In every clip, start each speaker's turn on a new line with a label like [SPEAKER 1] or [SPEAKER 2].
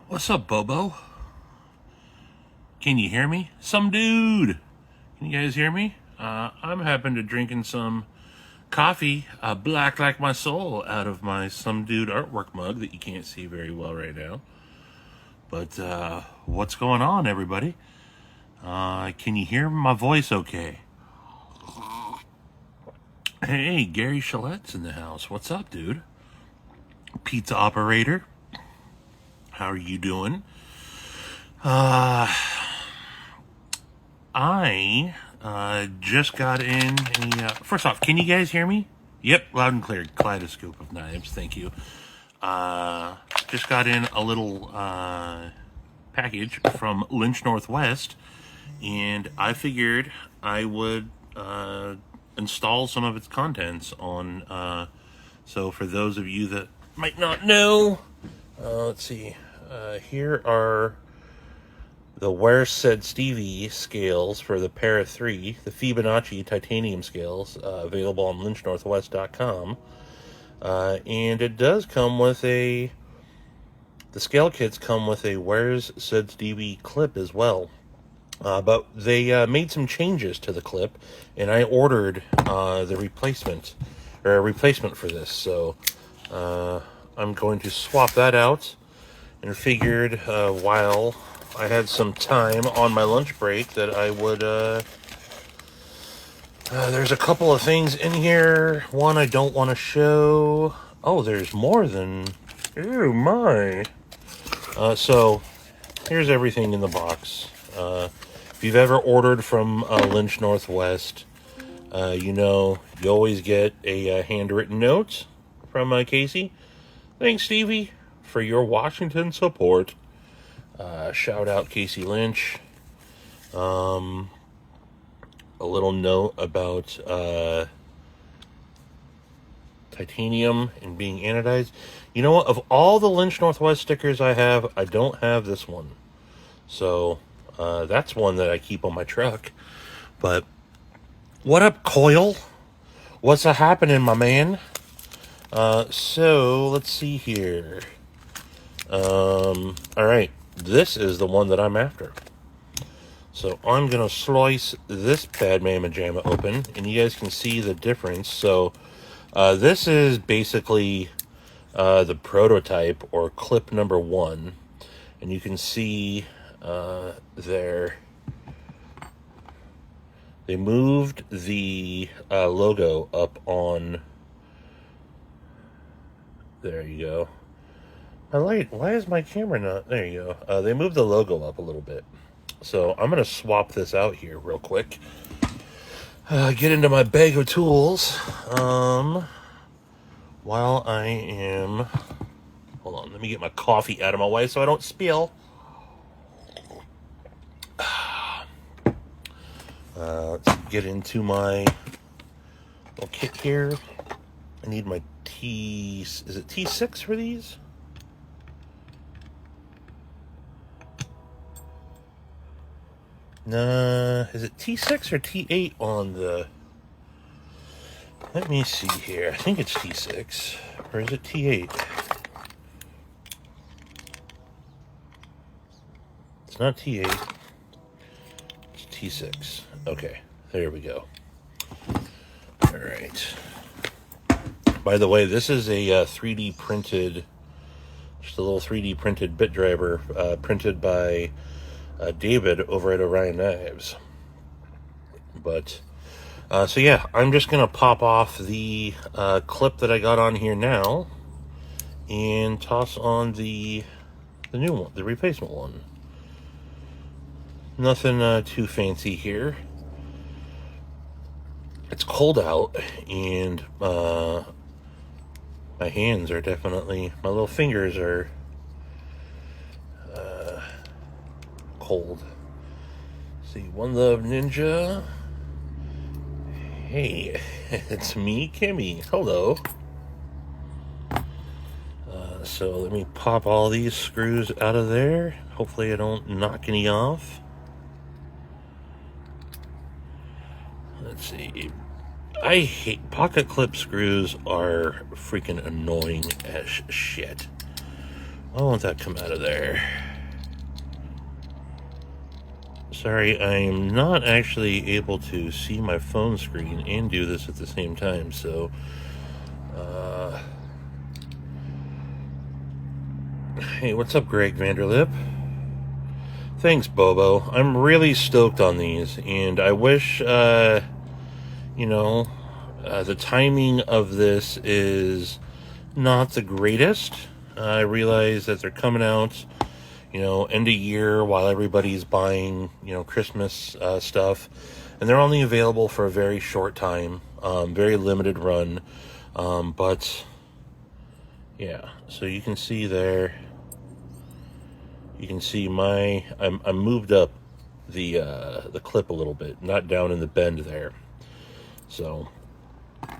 [SPEAKER 1] What's up, Bobo? Can you hear me? Some dude! Can you guys hear me? I'm happen to drinking some coffee, black like my soul, out of my Some Dude artwork mug that you can't see very well right now. But, what's going on, everybody? Can you hear my voice okay? Hey, Gary Chalette's in the house. What's up, dude? Pizza operator. How are you doing? I just got in a... first off, can you guys hear me? Yep, loud and clear. Kaleidoscope of knives, thank you. Just got in a little package from Lynch Northwest, and I figured I would install some of its contents on... so for those of you that might not know, let's see. Here are the Where Said Stevie scales for the pair of 3, the Fibonacci titanium scales, available on lynchnorthwest.com. And it does come with the scale kits come with a Where Said Stevie clip as well. But they made some changes to the clip, and I ordered the replacement for this. So I'm going to swap that out, and figured while I had some time on my lunch break that I would, there's a couple of things in here. One I don't want to show. Oh, there's more than, oh my. So, here's everything in the box. If you've ever ordered from Lynch Northwest, you know you always get a handwritten note from Casey. Thanks, Stevie, for your Washington support. Shout out Casey Lynch. A little note about titanium and being anodized. You know what? Of all the Lynch Northwest stickers I have, I don't have this one. So that's one that I keep on my truck. But what up, Coil? What's a happening, my man? So let's see here. All right. This is the one that I'm after. So I'm going to slice this bad mamma jamma open, and you guys can see the difference. So this is basically the prototype, or clip number 1. And you can see there, they moved the logo up on, there you go. Why is my camera not... There you go. They moved the logo up a little bit. So I'm going to swap this out here real quick. Get into my bag of tools. While I am... Hold on, let me get my coffee out of my way so I don't spill. Let's get into my little kit here. I need my Is it T6 for these? Nah, is it T6 or T8 on the... Let me see here. I think it's T6. Or is it T8? It's not T8. It's T6. Okay, there we go. Alright. By the way, this is a 3D printed... Just a little 3D printed bit driver printed by... David over at Orion Knives. But so yeah, I'm just gonna pop off the clip that I got on here now and toss on the new one, the replacement one. Nothing too fancy here. It's cold out, and my hands are definitely, my little fingers are cold. See, One Love Ninja. Hey, it's me, Kimmy. Hello. So let me pop all these screws out of there. Hopefully I don't knock any off. Let's see. I hate pocket clip screws. Are freaking annoying as shit. Why won't that come out of there? Sorry, I'm not actually able to see my phone screen and do this at the same time, so... Hey, what's up, Greg Vanderlip? Thanks, Bobo. I'm really stoked on these, and I wish, the timing of this is not the greatest. I realize that they're coming out, end of year while everybody's buying, Christmas stuff, and they're only available for a very short time, very limited run, but yeah, so you can see there. You can see I moved up the clip a little bit, not down in the bend there. So,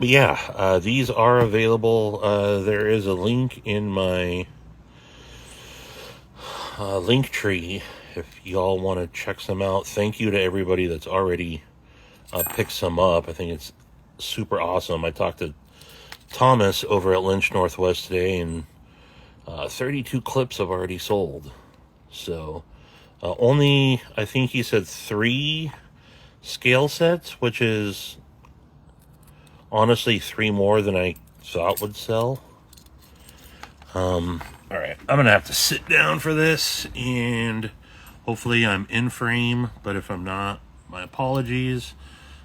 [SPEAKER 1] but yeah, these are available. There is a link in my link tree if y'all want to check some out. Thank you to everybody that's already picked some up. I think it's super awesome. I talked to Thomas over at Lynch Northwest today, and 32 clips have already sold. So, only, I think he said 3 scale sets, which is honestly 3 more than I thought would sell. Alright, I'm going to have to sit down for this, and hopefully I'm in frame, but if I'm not, my apologies.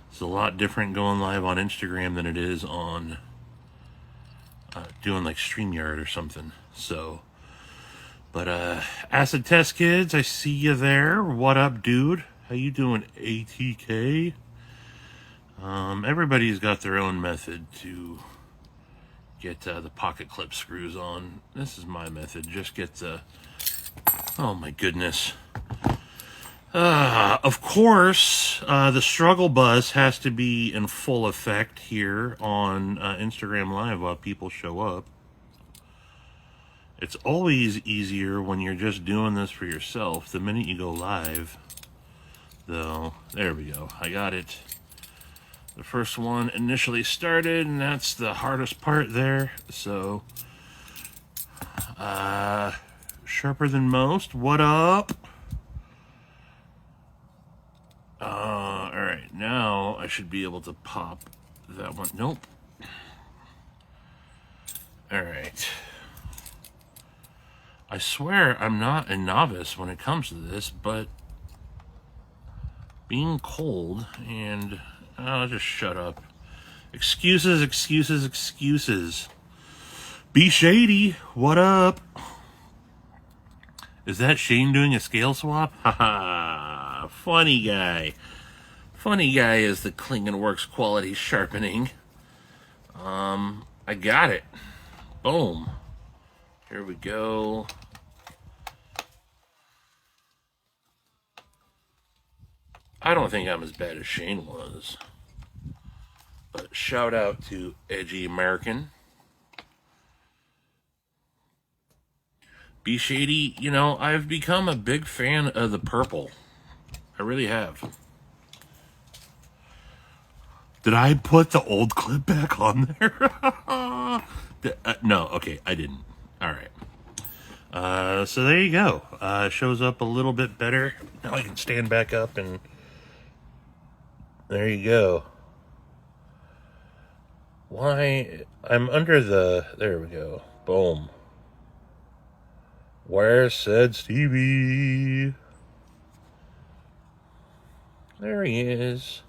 [SPEAKER 1] It's a lot different going live on Instagram than it is on doing like StreamYard or something, so... But, Acid Test Kids, I see you there. What up, dude? How you doing, ATK? Everybody's got their own method to get the pocket clip screws on. This is my method. Just get the... Oh, my goodness. Of course, the struggle bus has to be in full effect here on Instagram Live while people show up. It's always easier when you're just doing this for yourself. The minute you go live, though, there we go. I got it. The first one initially started, and that's the hardest part there. So, sharper than most. What up? All right, now I should be able to pop that one. Nope. All right. I swear I'm not a novice when it comes to this, but being cold and... I'll just shut up. Excuses, excuses, excuses. Be Shady, what up? Is that Shane doing a scale swap? Haha, funny guy. Funny guy is the Klingon Works quality sharpening. I got it. Boom. Here we go. I don't think I'm as bad as Shane was. But shout out to Edgy American. Be Shady, I've become a big fan of the purple. I really have. Did I put the old clip back on there? No, okay, I didn't. All right. So there you go. Shows up a little bit better. Now I can stand back up and there you go. Why? I'm under the... There we go. Boom. Where said Stevie? There he is.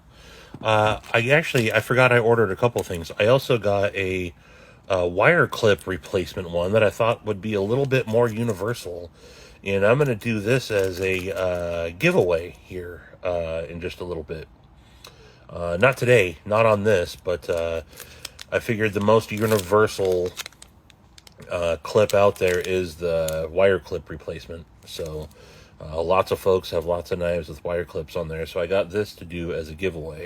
[SPEAKER 1] I forgot I ordered a couple things. I also got a wire clip replacement one that I thought would be a little bit more universal. And I'm going to do this as a giveaway here in just a little bit. Not today, not on this, but I figured the most universal clip out there is the wire clip replacement. So lots of folks have lots of knives with wire clips on there, so I got this to do as a giveaway.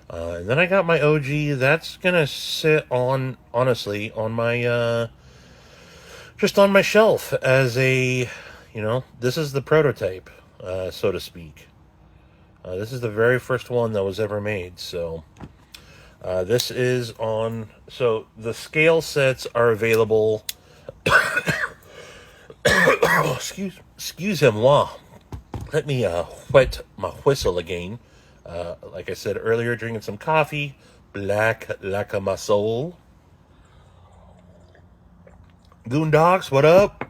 [SPEAKER 1] And then I got my OG. That's gonna sit on, honestly, on my just on my shelf as a, this is the prototype, so to speak. This is the very first one that was ever made, so this is on... So the scale sets are available Oh, excuse him, moi. Let me wet my whistle again. Like I said earlier, drinking some coffee, black like my soul. Goondogs, what up?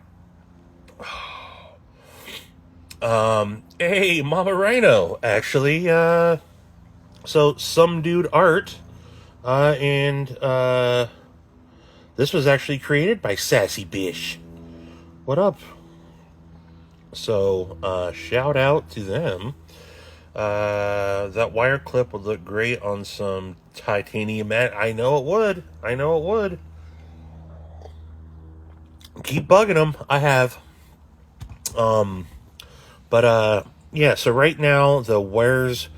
[SPEAKER 1] Hey, Mama Rhino. Actually, so some dude art, and this was actually created by Sassy Bish. What up? So, shout out to them. That wire clip would look great on some titanium mat. I know it would. I know it would. Keep bugging them. I have. Yeah, so right now, the Wares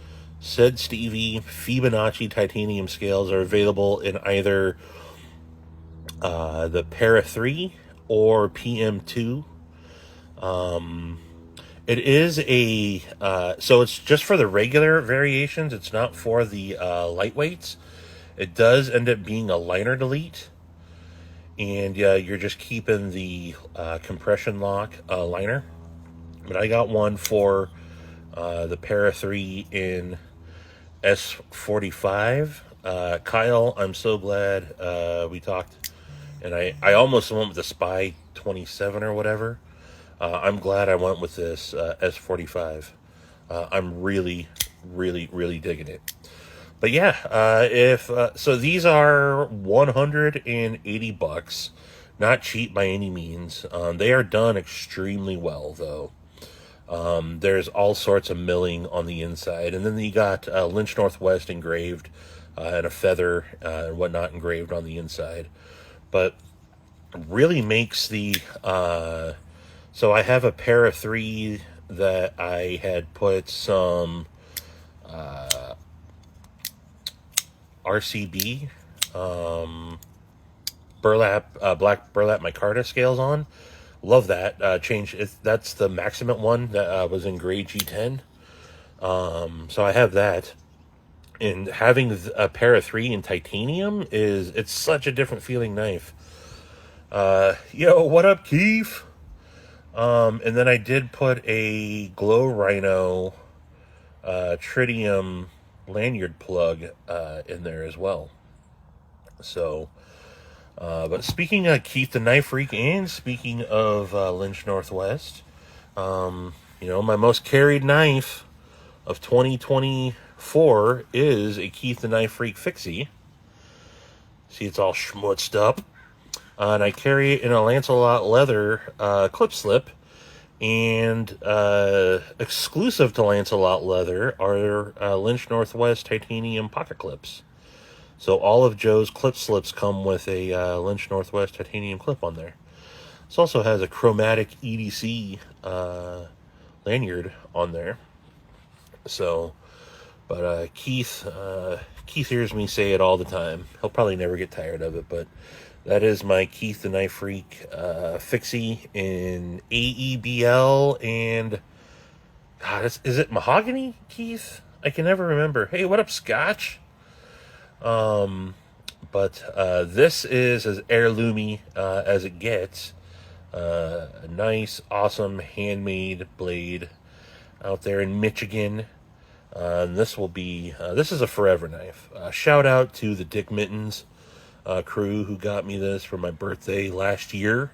[SPEAKER 1] said Stevie Fibonacci titanium scales are available in either the Para 3 or PM2. It is so it's just for the regular variations. It's not for the lightweights. It does end up being a liner delete. And you're just keeping the compression lock liner. But I got one for the Para 3 in S45. Kyle, I'm so glad we talked. And I almost went with the Spy 27 or whatever. I'm glad I went with this S45. I'm really, really, really digging it. But yeah, so these are $180, not cheap by any means. They are done extremely well, though. There's all sorts of milling on the inside, and then you got Lynch Northwest engraved and a feather and whatnot engraved on the inside. But really makes the so I have a Para 3 that I had put some RCB burlap black burlap micarta scales on. Love that. That's the Maximum one that was in grade G10. So I have that. And having a Para 3 in titanium it's such a different feeling knife. Yo, what up, Keith? And then I did put a Glow Rhino tritium lanyard plug in there as well. So, but speaking of Keith the Knife Freak, and speaking of Lynch Northwest, my most carried knife of 2024 is a Keith the Knife Freak Fixie. See, it's all schmutzed up. And I carry it in a Lancelot leather clip slip. And exclusive to Lancelot leather are Lynch Northwest titanium pocket clips. So all of Joe's clip slips come with a Lynch Northwest titanium clip on there. This also has a chromatic EDC lanyard on there. So, but Keith hears me say it all the time. He'll probably never get tired of it, but that is my Keith the Knife Freak Fixie in AEBL and God, is it mahogany, Keith? I can never remember. Hey, what up, Scotch? But this is as heirloomy as it gets. A nice, awesome handmade blade out there in Michigan. And this is a forever knife. Shout out to the Dick Mittens crew who got me this for my birthday last year.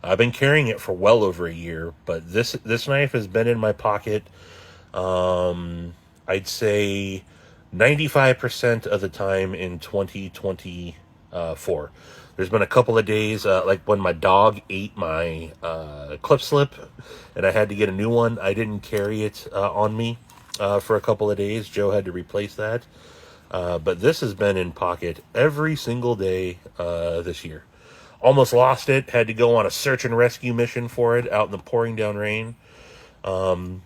[SPEAKER 1] I've been carrying it for well over a year, but this knife has been in my pocket. I'd say 95% of the time in 2024. There's been a couple of days, like when my dog ate my clip slip and I had to get a new one. I didn't carry it on me for a couple of days. Joe had to replace that. But this has been in pocket every single day this year. Almost lost it. Had to go on a search and rescue mission for it out in the pouring down rain. And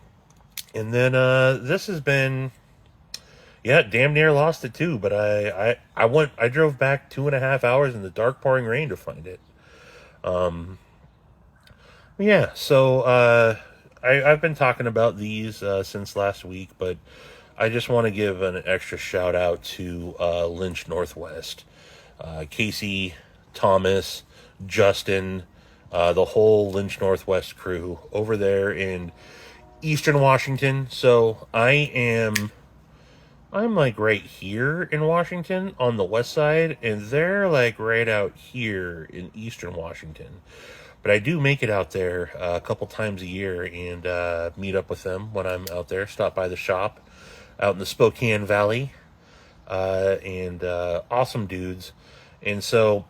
[SPEAKER 1] then this has been, damn near lost it too. But I drove back 2.5 hours in the dark pouring rain to find it. So I've been talking about these since last week, but I just want to give an extra shout out to Lynch Northwest. Casey, Thomas, Justin, the whole Lynch Northwest crew over there in Eastern Washington. So I'm like right here in Washington on the west side, and they're like right out here in Eastern Washington. But I do make it out there a couple times a year and meet up with them when I'm out there. Stop by the shop out in the Spokane Valley, and awesome dudes. And so,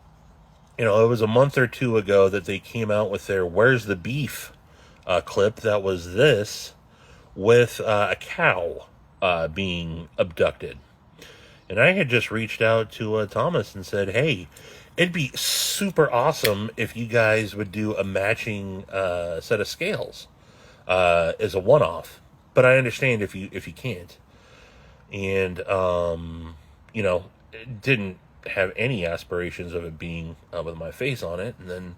[SPEAKER 1] it was a month or two ago that they came out with their "Where's the Beef" clip. That was this with a cow being abducted. And I had just reached out to Thomas and said, hey, it'd be super awesome if you guys would do a matching set of scales as a one-off. But I understand if you can't. And, didn't have any aspirations of it being with my face on it. And then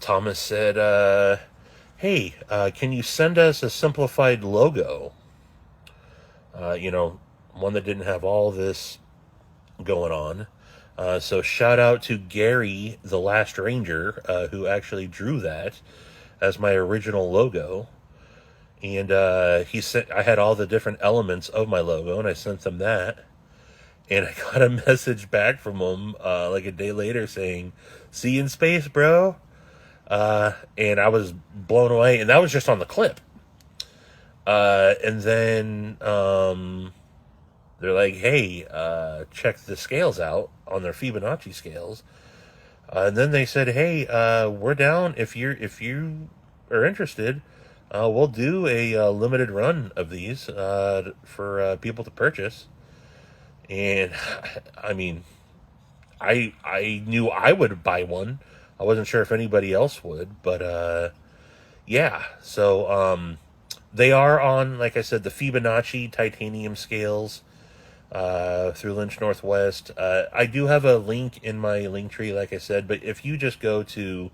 [SPEAKER 1] Thomas said, hey, can you send us a simplified logo? One that didn't have all this going on. So shout out to Gary, the Last Ranger, who actually drew that as my original logo. And I had all the different elements of my logo, and I sent them that. And I got a message back from him like a day later saying, "See you in space, bro." And I was blown away, and that was just on the clip. And then they're like, "Hey, check the scales out on their Fibonacci scales." And then they said, "Hey, we're down. If you are interested, we'll do a limited run of these for people to purchase." And I mean, I knew I would buy one. I wasn't sure if anybody else would, but yeah. So they are on, like I said, the Fibonacci titanium scales through Lynch Northwest. I do have a link in my link tree, like I said, but if you just go to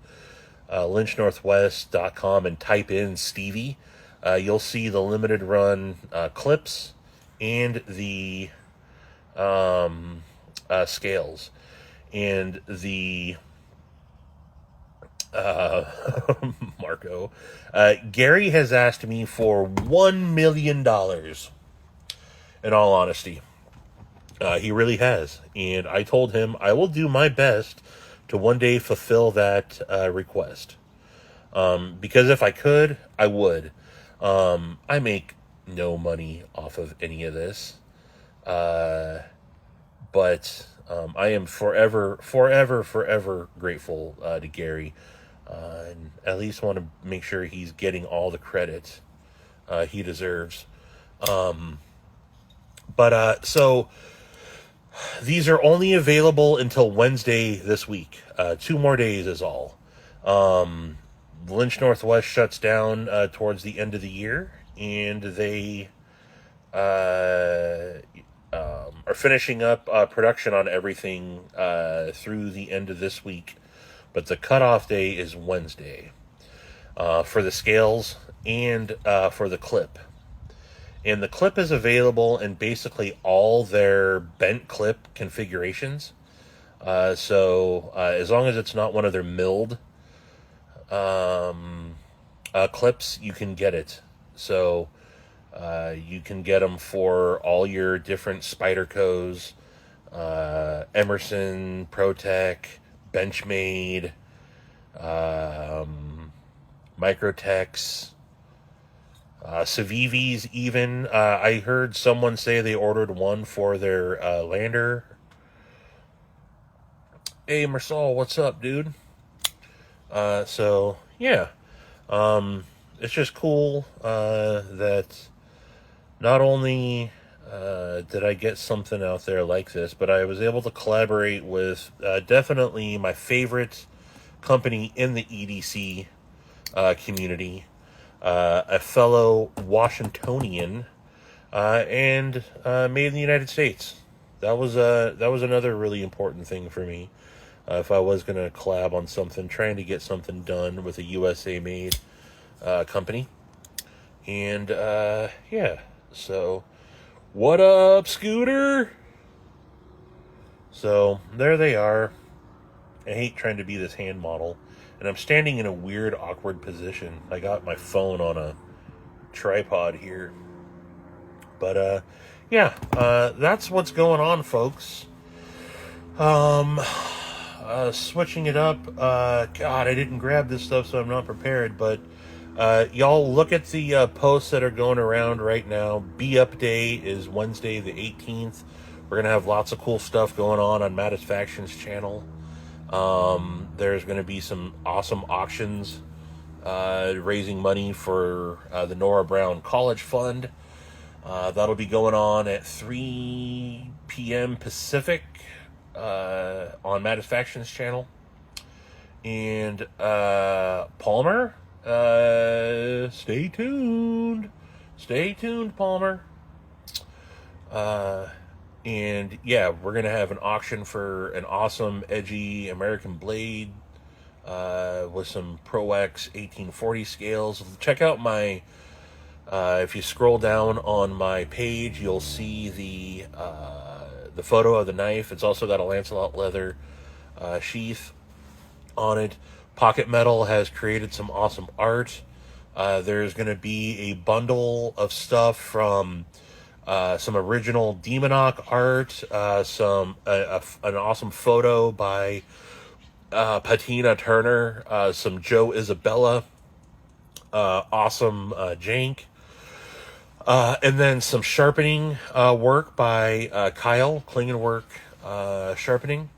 [SPEAKER 1] lynchnorthwest.com and type in Stevie, you'll see the limited run clips and the scales. And the Marco, Gary has asked me for $1 million, in all honesty. He really has. And I told him I will do my best to one day fulfill that request. Because if I could, I would. I make no money off of any of this. But I am forever grateful to Gary. And at least want to make sure he's getting all the credit he deserves. So these are only available until Wednesday this week. 2 more days is all. Lynch Northwest shuts down towards the end of the year, and they are finishing up production on everything through the end of this week. But the cutoff day is Wednesday for the scales and for the clip. And the clip is available in basically all their bent clip configurations. So as long as it's not one of their milled clips, you can get it. So you can get them for all your different Spydercos, Emerson, ProTech, Benchmade, Microtex, Civivis even. I heard someone say they ordered one for their lander. Hey, Marsal, what's up, dude? So, yeah. It's just cool that not only did I get something out there like this, but I was able to collaborate with definitely my favorite company in the EDC community, a fellow Washingtonian, and made in the United States. That was another really important thing for me. If I was going to collab on something, trying to get something done with a USA made company. And yeah, so what up, Scooter? So there they are. I hate trying to be this hand model. And I'm standing in a weird, awkward position. I got my phone on a tripod here. But, yeah, that's what's going on, folks. Switching it up. God, I didn't grab this stuff, so I'm not prepared. But y'all look at the posts that are going around right now. BeUp Day is Wednesday the 18th. We're gonna have lots of cool stuff going on Satisfaction's channel. There's gonna be some awesome auctions, raising money for the Nora Brown College Fund. That'll be going on at 3 p.m. Pacific. On Satisfaction's channel. And Palmer, stay tuned. Stay tuned, Palmer. And yeah, we're gonna have an auction for an awesome, edgy American blade with some Pro X 1840 scales. Check out my. If you scroll down on my page, you'll see the photo of the knife. It's also got a Lancelot leather sheath on it. Pocket Metal has created some awesome art. There's going to be a bundle of stuff from some original Demonok art, an awesome photo by Patina Turner, some Joe Isabella, awesome jank. And then some sharpening work by Kyle, Klingenwork Sharpening.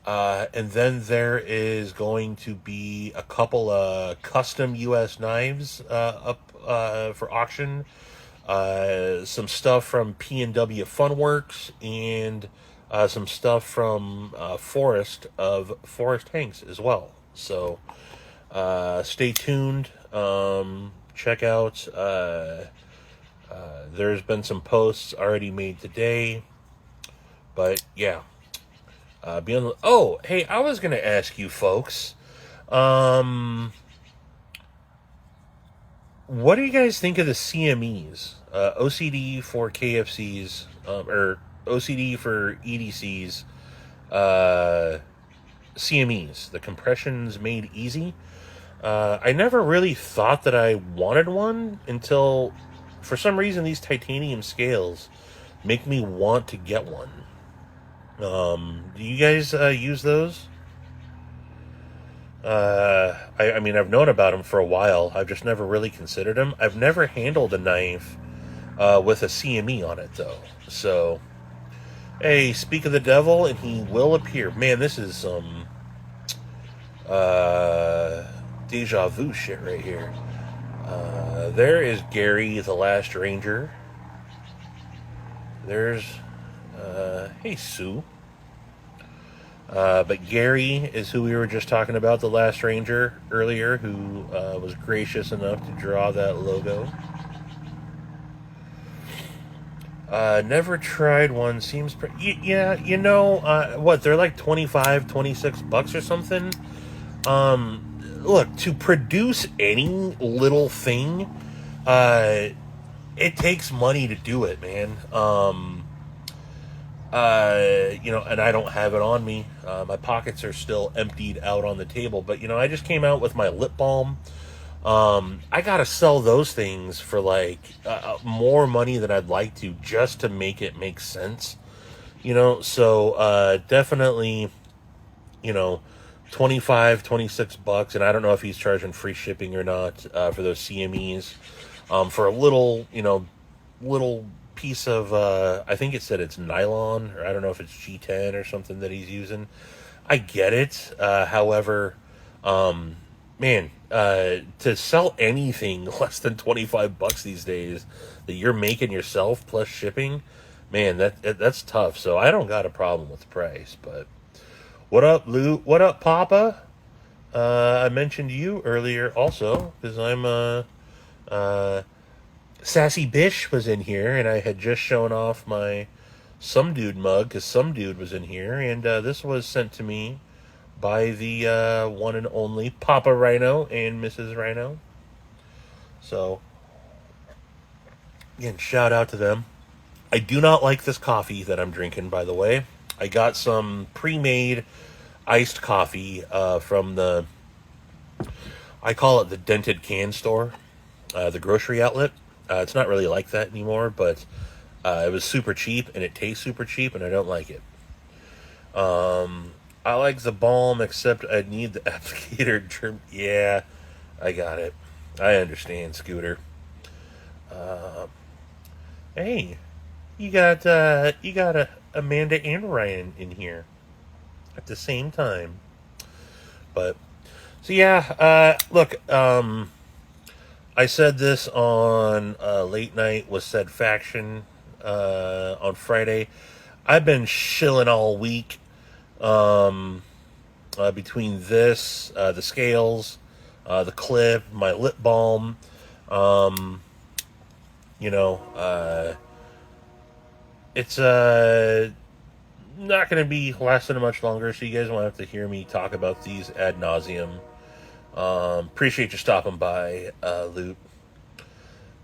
[SPEAKER 1] And then there is going to be a couple of custom U.S. knives up for auction. Some stuff from P&W Funworks and some stuff from Forrest Hanks as well. So stay tuned. Check out... there's been some posts already made today, but yeah. Be on the... Oh, hey, I was gonna ask you folks, what do you guys think of the CMEs? OCD for KFCs, or OCD for EDCs, CMEs, the compressions made easy. I never really thought that I wanted one until... For some reason, these titanium scales make me want to get one. Do you guys use those? I mean, I've known about them for a while. I've just never really considered them. I've never handled a knife with a CME on it, though. So, hey, speak of the devil, and he will appear. Man, this is some deja vu shit right here. There is Gary, the Last Ranger. There's, hey, Sue. But Gary is who we were just talking about, the Last Ranger, earlier, who was gracious enough to draw that logo. Never tried one. Seems yeah, you know, what, they're like 25, 26 bucks or something. Look, to produce any little thing, it takes money to do it, man. You know, and I don't have it on me. My pockets are still emptied out on the table, but you know, I just came out with my lip balm. I gotta sell those things for like more money than I'd like to, just to make it make sense, you know. So definitely, you know, 25, 26 bucks, and I don't know if he's charging free shipping or not for those CMEs. For a little, you know, little piece of, I think it said it's nylon, or I don't know if it's G10 or something that he's using. I get it. However, man, to sell anything less than 25 bucks these days that you're making yourself plus shipping, man, that's tough. So I don't got a problem with the price, but what up, Lou? What up, Papa? I mentioned you earlier also, because I'm, Sassy Bish was in here, and I had just shown off my Some Dude mug, because Some Dude was in here, and this was sent to me by the one and only Papa Rhino and Mrs. Rhino. So, again, shout out to them. I do not like this coffee that I'm drinking, by the way. I got some pre-made iced coffee from the, I call it the dented can store, the grocery outlet. It's not really like that anymore, but it was super cheap, and it tastes super cheap, and I don't like it. I like the balm, except I need the applicator germ. Yeah, I got it. I understand, Scooter. Hey, you got Amanda and Ryan in here at the same time. But so yeah, look, I said this on Late Night with Said Faction on Friday. I've been shilling all week between this, the scales, the clip, my lip balm. Um, you know, it's not going to be lasting much longer, so you guys won't have to hear me talk about these ad nauseum. Appreciate you stopping by, Loot.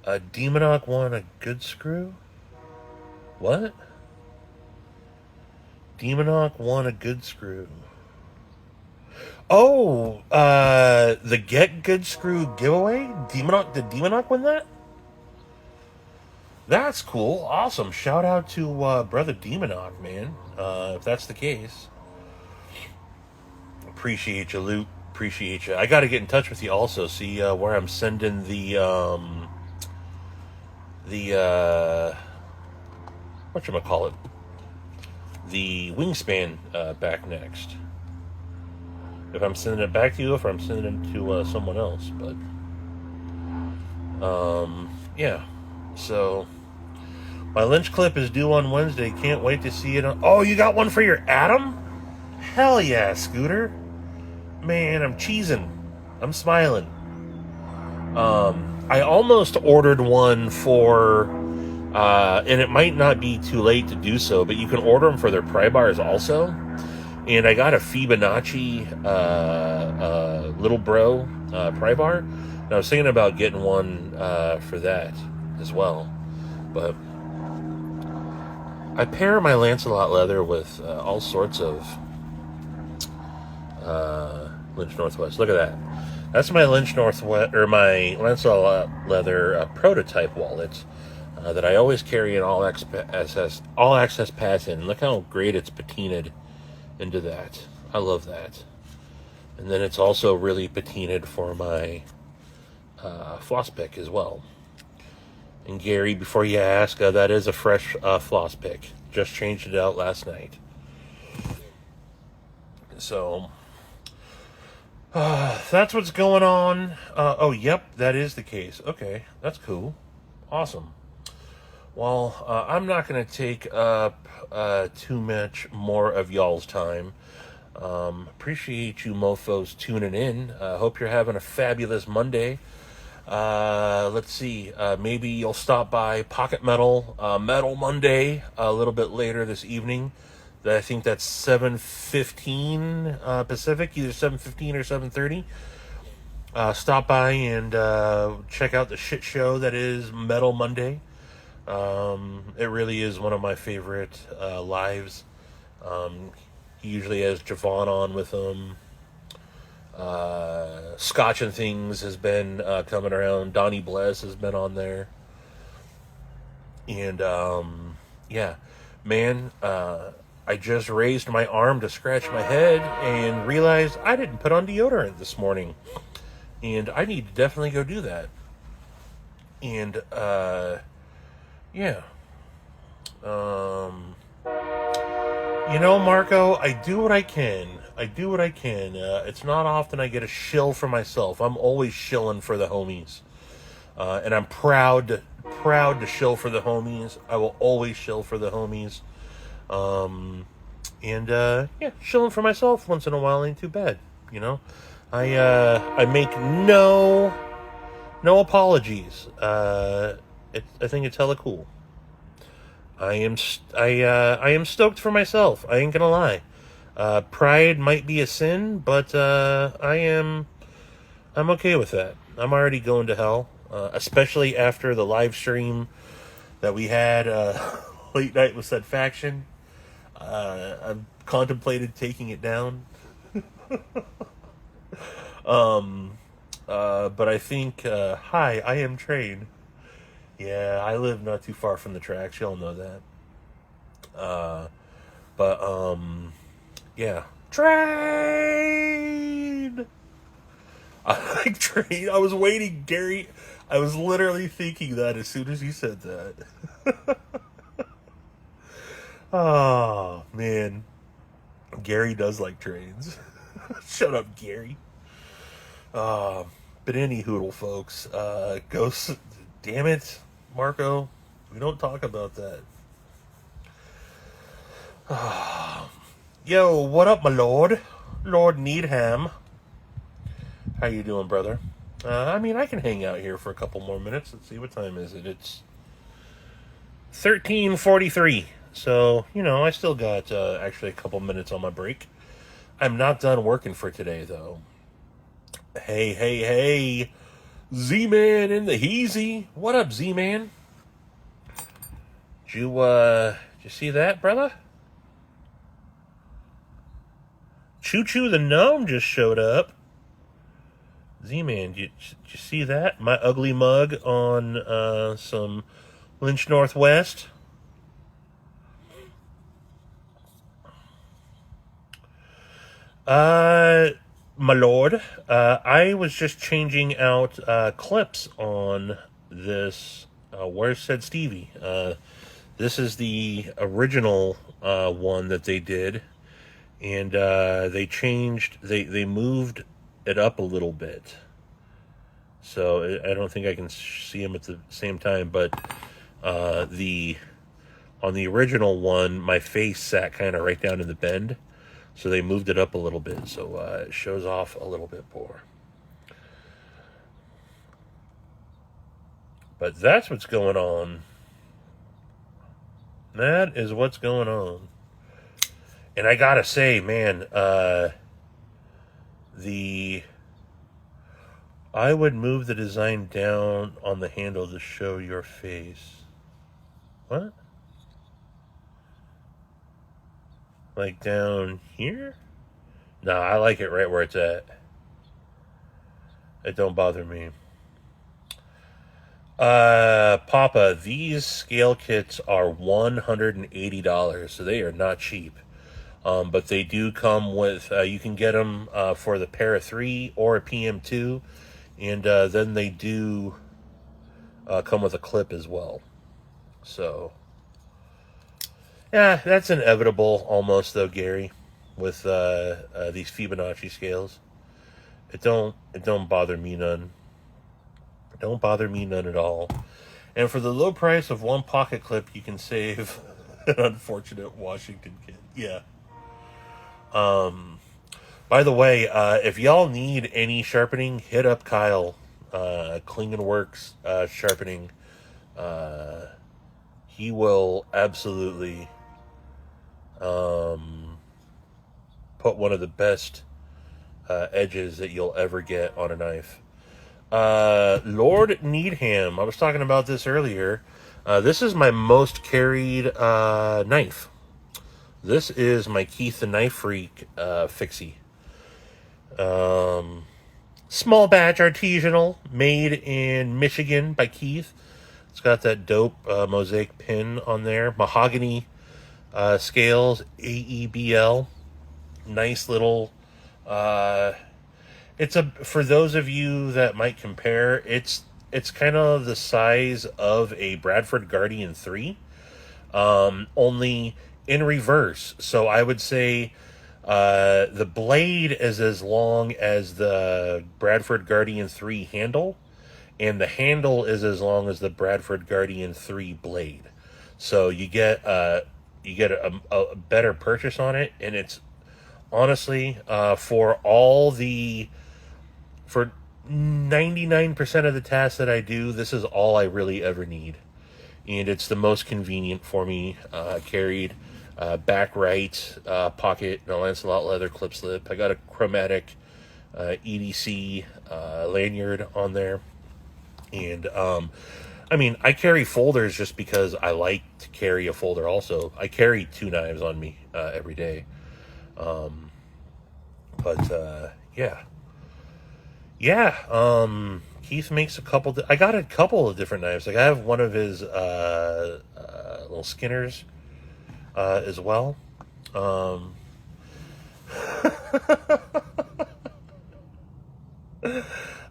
[SPEAKER 1] Demonoc won a good screw? What? Demonoc won a good screw. Oh, the Get Good Screw giveaway? Did Demonoc win that? That's cool. Awesome. Shout out to Brother Demonoc, man. If that's the case. Appreciate you, Luke. Appreciate you. I got to get in touch with you also. See where I'm sending the whatchamacallit? The wingspan back next. If I'm sending it back to you, if I'm sending it to someone else. But yeah. So my Lynch clip is due on Wednesday. Can't wait to see it. Oh, you got one for your Atom? Hell yeah, Scooter. Man, I'm cheesing. I'm smiling. I almost ordered one for, and it might not be too late to do so, but you can order them for their pry bars also. And I got a Fibonacci Little Bro pry bar. And I was thinking about getting one for that as well. But I pair my Lancelot leather with all sorts of Lynch Northwest. Look at that. That's my Lynch Northwest, or my Lancelot leather prototype wallet that I always carry an all access pass in. Look how great it's patinaed into that. I love that. And then it's also really patinaed for my floss pick as well. And Gary, before you ask, that is a fresh floss pick. Just changed it out last night. So that's what's going on. Oh, yep, that is the case. Okay, that's cool. Awesome. Well, I'm not going to take up too much more of y'all's time. Appreciate you mofos tuning in. Hope you're having a fabulous Monday. Let's see. Maybe you'll stop by Pocket Metal Metal Monday a little bit later this evening. I think that's 7:15 Pacific, either 7:15 or 7:30. Stop by and check out the shit show that is Metal Monday. It really is one of my favorite lives. He usually has Javon on with him. Scotch and Things has been coming around. Donnie Bless has been on there. And yeah, man, I just raised my arm to scratch my head and realized I didn't put on deodorant this morning. And I need to definitely go do that. And yeah. Marco, I do what I can. It's not often I get a shill for myself. I'm always shilling for the homies. And I'm proud to shill for the homies. I will always shill for the homies. Yeah, shilling for myself once in a while ain't too bad, I make no apologies. I think it's hella cool. I am stoked for myself. I ain't gonna lie. Pride might be a sin, but I'm okay with that. I'm already going to hell, especially after the live stream that we had late night with Said Faction. I've contemplated taking it down. But I think, hi, I am Train. Yeah, I live not too far from the tracks. Y'all know that. But, yeah. Train! I like Train. I was waiting, Gary. I was literally thinking that as soon as you said that. Oh, man. Gary does like trains. Shut up, Gary. But any hoodle, folks. Ghosts. Damn it, Marco. We don't talk about that. Yo, what up, my lord? Lord Needham. How you doing, brother? I can hang out here for a couple more minutes. Let's see, what time is it? It's 13:43. So, I still got actually a couple minutes on my break. I'm not done working for today, though. Hey, hey, hey. Z-Man in the Heezy. What up, Z-Man? Did you see that, brother? Choo-Choo the Gnome just showed up. Z-Man, did you see that? My ugly mug on some Lynch Northwest. My lord, I was just changing out clips on this Where Said Stevie. This is the original one that they did, and they moved it up a little bit. So I don't think I can see them at the same time, but on the original one, my face sat kind of right down in the bend. So they moved it up a little bit, so it shows off a little bit more. But that's what's going on. That is what's going on. And I gotta say, man, I would move the design down on the handle to show your face. What? Like down here? No, I like it right where it's at. It don't bother me. Papa, these scale kits are $180, so they are not cheap. But they do come with, you can get them for the Para 3 or a PM2, and then they do come with a clip as well. So, yeah, that's inevitable almost, though, Gary, with these Fibonacci scales. It don't bother me none. Don't bother me none at all. And for the low price of one pocket clip, you can save an unfortunate Washington kid. Yeah. By the way, if y'all need any sharpening, hit up Kyle. Klingon Works Sharpening. He will absolutely put one of the best edges that you'll ever get on a knife. Lord Needham, I was talking about this earlier. This is my most carried knife. This is my Keith the Knife Freak fixie. Small batch artisanal, made in Michigan by Keith. It's got that dope mosaic pin on there. Mahogany scales, AEBL. Nice little... for those of you that might compare, it's kind of the size of a Bradford Guardian 3, only in reverse. So I would say the blade is as long as the Bradford Guardian 3 handle, and the handle is as long as the Bradford Guardian 3 blade. So you get a better purchase on it, and it's honestly for 99% of the tasks that I do, this is all I really ever need. And it's the most convenient for me. Carried back right pocket, no Lancelot leather clip slip. I got a chromatic EDC lanyard on there. And I carry folders just because I like to carry a folder also. I carry 2 knives on me every day. But yeah. Keith makes a couple. I got a couple of different knives. Like I have one of his little Skinners as well.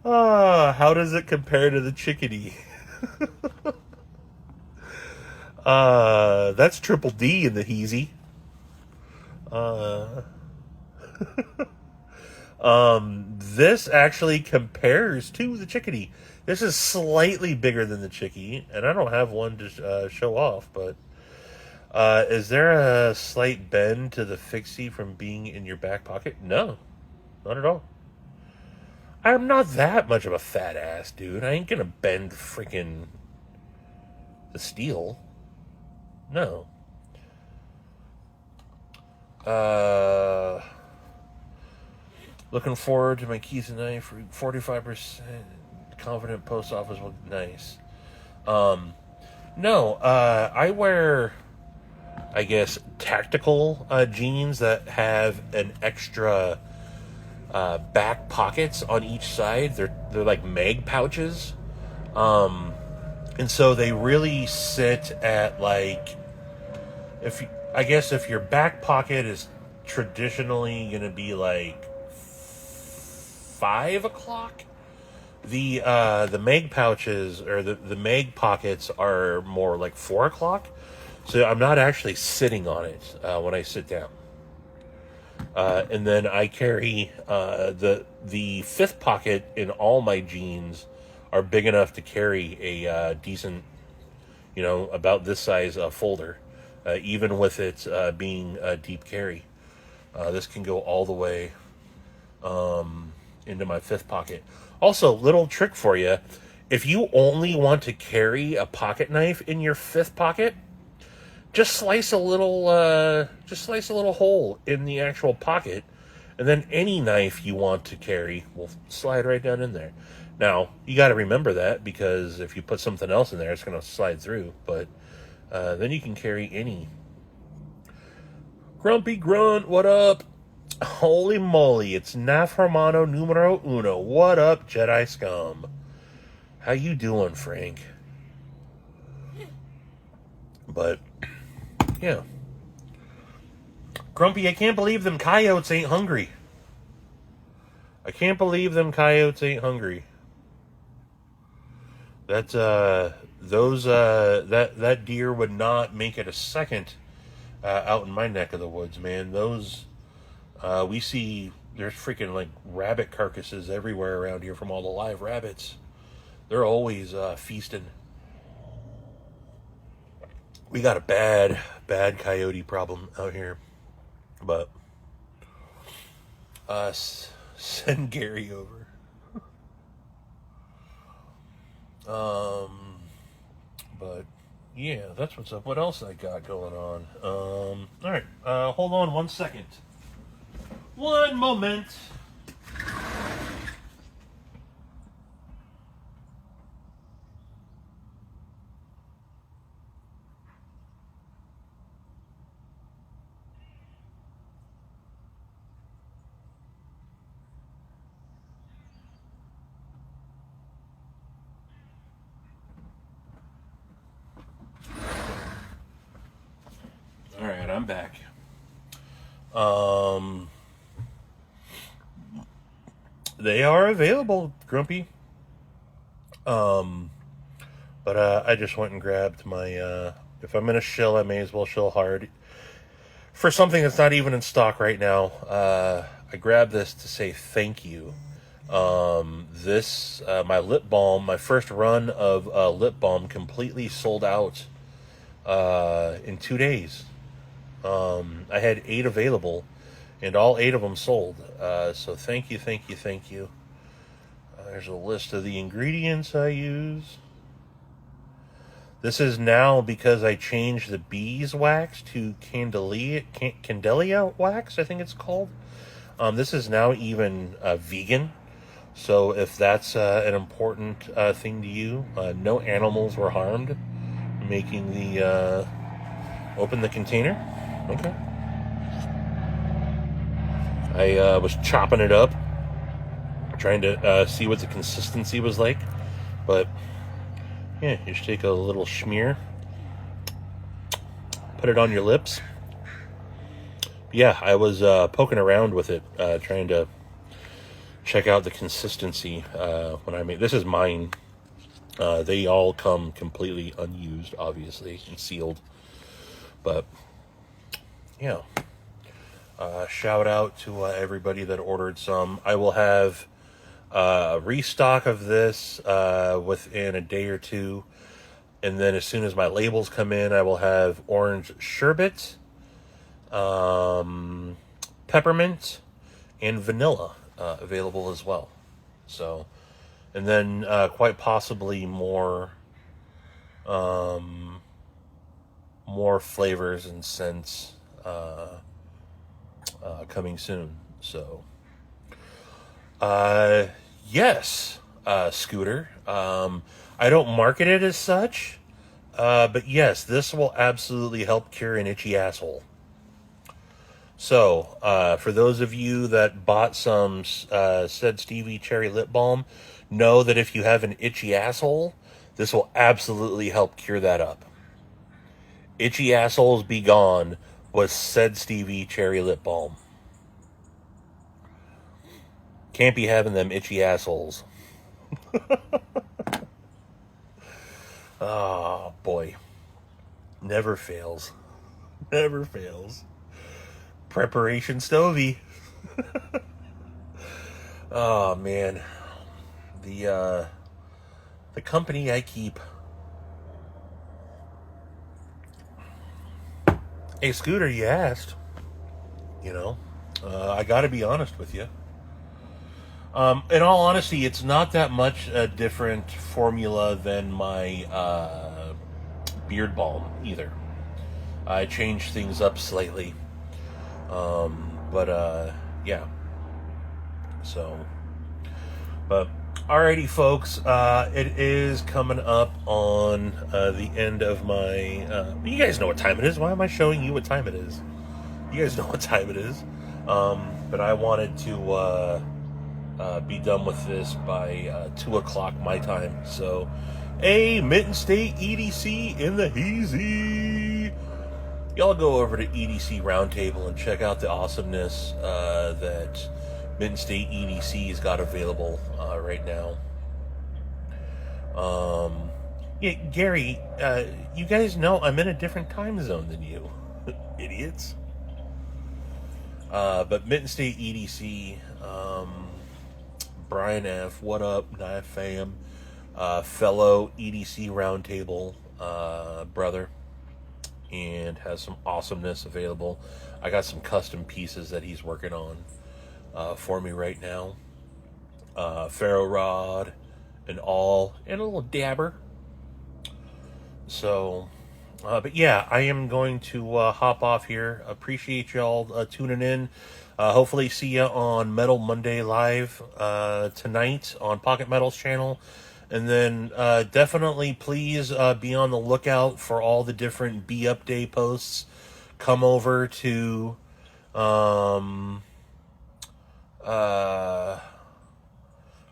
[SPEAKER 1] How does it compare to the chickadee? That's triple D in the Heezy. This actually compares to the chickadee. This is slightly bigger than the chickie, and I don't have one to show off, but is there a slight bend to the fixie from being in your back pocket? No, not at all. I'm not that much of a fat ass, dude. I ain't gonna bend freaking the steel. No. Looking forward to my keys tonight for 45% confident post office look nice. No, I wear, I guess, tactical jeans that have an extra back pockets on each side. They're like mag pouches. And so they really sit at like, if your back pocket is traditionally going to be like 5 o'clock, the mag pouches or the mag pockets are more like 4 o'clock. So I'm not actually sitting on it when I sit down. And then I carry the fifth pocket in all my jeans are big enough to carry a decent, about this size folder, even with it being a deep carry. This can go all the way into my fifth pocket. Also, little trick for you: if you only want to carry a pocket knife in your fifth pocket, just slice a little hole in the actual pocket, and then any knife you want to carry will slide right down in there. Now, you got to remember that, because if you put something else in there, it's going to slide through. But then you can carry any. Grumpy Grunt, what up? Holy moly, it's Naf Hermano numero uno. What up, Jedi Scum? How you doing, Frank? But, yeah. Grumpy, I can't believe them coyotes ain't hungry. I can't believe them coyotes ain't hungry. That deer would not make it a second out in my neck of the woods, man. Those we see, there's freaking like rabbit carcasses everywhere around here from all the live rabbits. They're always feasting. We got a bad coyote problem out here, but send Gary over. But yeah, that's what's up. What else I got going on? All right, hold on 1 second. One moment. All right, I'm back. They are available, Grumpy. But I just went and grabbed my, if I'm gonna shill, I may as well shill hard. For something that's not even in stock right now, I grabbed this to say thank you. This, my lip balm, my first run of lip balm completely sold out in 2 days. I had 8 available, and all 8 of them sold. So thank you. There's a list of the ingredients I use. This is now because I changed the beeswax to Candelia wax, I think it's called. This is now even vegan. So if that's an important thing to you, no animals were harmed making the... open the container. Okay. I was chopping it up, trying to see what the consistency was like. But yeah, you just take a little schmear, put it on your lips. Yeah, I was poking around with it, trying to check out the consistency when I made. This is mine. They all come completely unused, obviously, and sealed. But yeah, shout out to everybody that ordered some. I will have a restock of this within a day or two. And then as soon as my labels come in, I will have orange sherbet, peppermint, and vanilla available as well. So, and then quite possibly more flavors and scents coming soon. So, yes, Scooter. I don't market it as such, but yes, this will absolutely help cure an itchy asshole. So, for those of you that bought some said Stevie cherry lip balm, know that if you have an itchy asshole, this will absolutely help cure that up. Itchy assholes be gone with said Stevie cherry lip balm. Can't be having them itchy assholes. Oh, boy. Never fails. Never fails. Preparation Stovey. Oh, man. The company I keep. Hey, Scooter, you asked. You know, I gotta be honest with you. In all honesty, it's not that much a different formula than my beard balm either. I changed things up slightly. But yeah. So, but alrighty, folks. It is coming up on the end of my. You guys know what time it is. Why am I showing you what time it is? You guys know what time it is. But I wanted to be done with this by 2 o'clock my time. So, Mitten State EDC in the Heezy. Y'all go over to EDC Roundtable and check out the awesomeness that Mitten State EDC's got available right now. Yeah, Gary, you guys know I'm in a different time zone than you. Idiots. But Mitten State EDC, Brian F., what up, Knife fam, fellow EDC Roundtable brother, and has some awesomeness available. I got some custom pieces that he's working on for me right now. Ferro rod and all, and a little dabber. So, but yeah, I am going to hop off here. Appreciate y'all tuning in. Hopefully see you on Metal Monday Live tonight on Pocket Metal's channel. And then definitely please be on the lookout for all the different BeUp Day posts. Come over to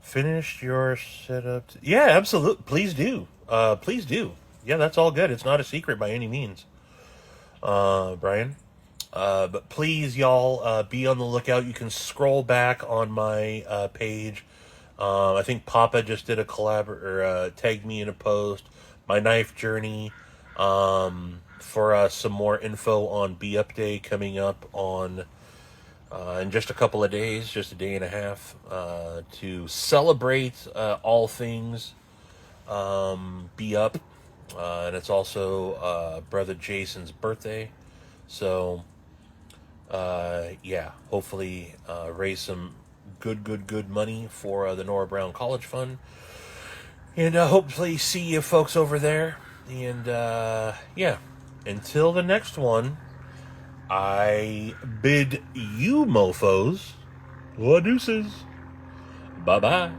[SPEAKER 1] finished your setup. Yeah, absolutely. Please do. Please do. Yeah, that's all good. It's not a secret by any means, Brian. But please, y'all, be on the lookout. You can scroll back on my page. I think Papa just did a collab or tagged me in a post. My knife journey for some more info on BeUp Day coming up on in just a couple of days, just a day and a half, to celebrate all things BeUp. And it's also brother Jason's birthday. So, yeah, hopefully raise some good money for the Nora Brown College Fund. And hopefully see you folks over there. And, yeah, until the next one, I bid you mofos, deuces. Bye-bye.